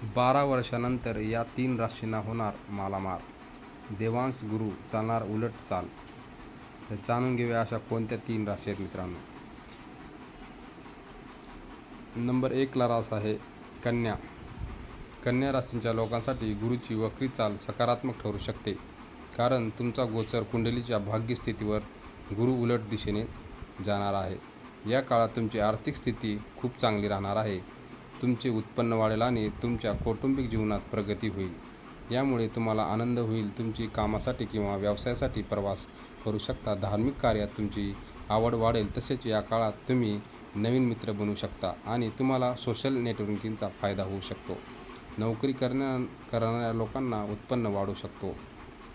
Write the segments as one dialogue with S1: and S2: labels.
S1: 12 वर्षानंतर या 3 राशींना होणार मालामाल. देवांश गुरु चालणार उलट चाल. तर जाणून घेऊया अशा कोणत्या 3 राशी आहेत मित्रांनो. नंबर 1 ला रास आहे कन्या. कन्या राशींच्या लोकांसाठी गुरुची वक्री चाल सकारात्मक ठरू शकते, कारण तुमचा गोचर कुंडलीच्या भाग्यस्थितीवर गुरु उलट दिशेने जाणार आहे. या काळात तुमची आर्थिक स्थिती खूप चांगली राहणार आहे. तुमचे उत्पन्न वाढेल आणि तुमच्या कौटुंबिक जीवनात प्रगती होईल. यामुळे तुम्हाला आनंद होईल. तुमची कामासाठी किंवा व्यवसायासाठी प्रवास करू शकता. धार्मिक कार्यात तुमची आवड वाढेल. तसेच या काळात तुम्ही नवीन मित्र बनवू शकता आणि तुम्हाला सोशल नेटवर्किंगचा फायदा होऊ शकतो. नोकरी करणाऱ्या लोकांना उत्पन्न वाढू शकतो.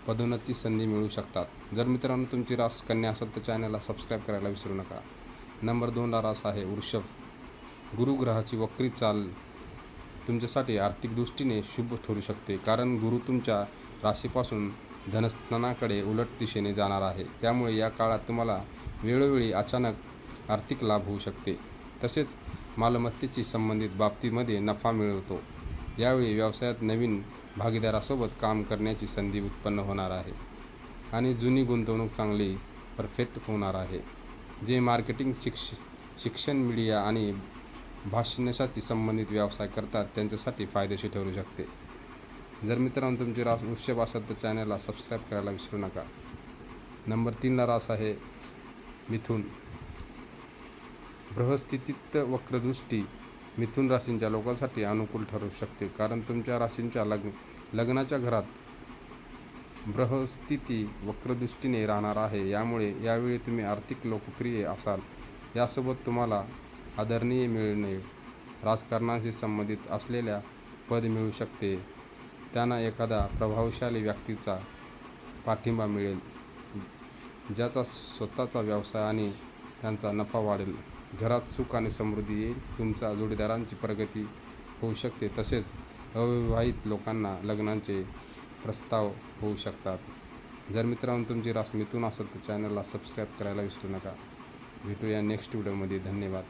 S1: पदोन्नती संधी मिळू शकतात. जर मित्रांनो तुमची रास कन्या असेल तर चॅनलला सबस्क्राईब करायला विसरू नका. नंबर 2 ला रास आहे वृषभ. गुरुग्रहाची वक्री चाल तुमच्यासाठी आर्थिक दृष्टीने शुभ ठरू शकते, कारण गुरु तुमच्या राशीपासून धनस्थानाकडे उलट दिशेने जाणार आहे. त्यामुळे या काळात तुम्हाला वेळोवेळी अचानक आर्थिक लाभ होऊ शकते. तसेच मालमत्तेशी संबंधित बाबतीमध्ये नफा मिळवतो. यावेळी व्यवसायात नवीन भागीदारासोबत काम करण्याची संधी उत्पन्न होणार आहे आणि जुनी गुंतवणूक चांगली परफेक्ट होणार आहे. जे मार्केटिंग, शिक्षण, मीडिया आणि भाषणाशी संबंधित व्यवसाय करतात त्यांच्यासाठी फायदेशीर ठरू शकते. जर मित्रांनो तुमची रास वृषभ असेल तर चॅनलला सबस्क्राईब करायला विसरू नका. नंबर 3 ला रास आहे मिथुन. बृहस्पतीत वक्रदृष्टी मिथुन राशींच्या लोकांसाठी अनुकूल ठरू शकते, कारण तुमच्या राशींच्या लग्नाच्या घरात बृहस्पती वक्रदृष्टीने राहणार आहे. यामुळे यावेळी तुम्ही आर्थिक लोकप्रिय असाल. यासोबत तुम्हाला आदरणीय मिळणे, राजकारणाशी संबंधित असलेल्या पद मिळू शकते. त्यांना एखादा प्रभावशाली व्यक्तीचा पाठिंबा मिळेल, ज्याचा स्वतःचा व्यवसाय आणि त्यांचा नफा वाढेल. घरात सुख आणि समृद्धी येईल. तुमच्या जोडीदारांची प्रगती होऊ शकते. तसेच अविवाहित लोकांना लग्नाचे प्रस्ताव होऊ शकतात. जर मित्रांनो तुमची रास मिथुन असेल तर चॅनलला सबस्क्राईब करायला विसरू नका. भेटूया नेक्स्ट व्हिडिओमध्ये. धन्यवाद.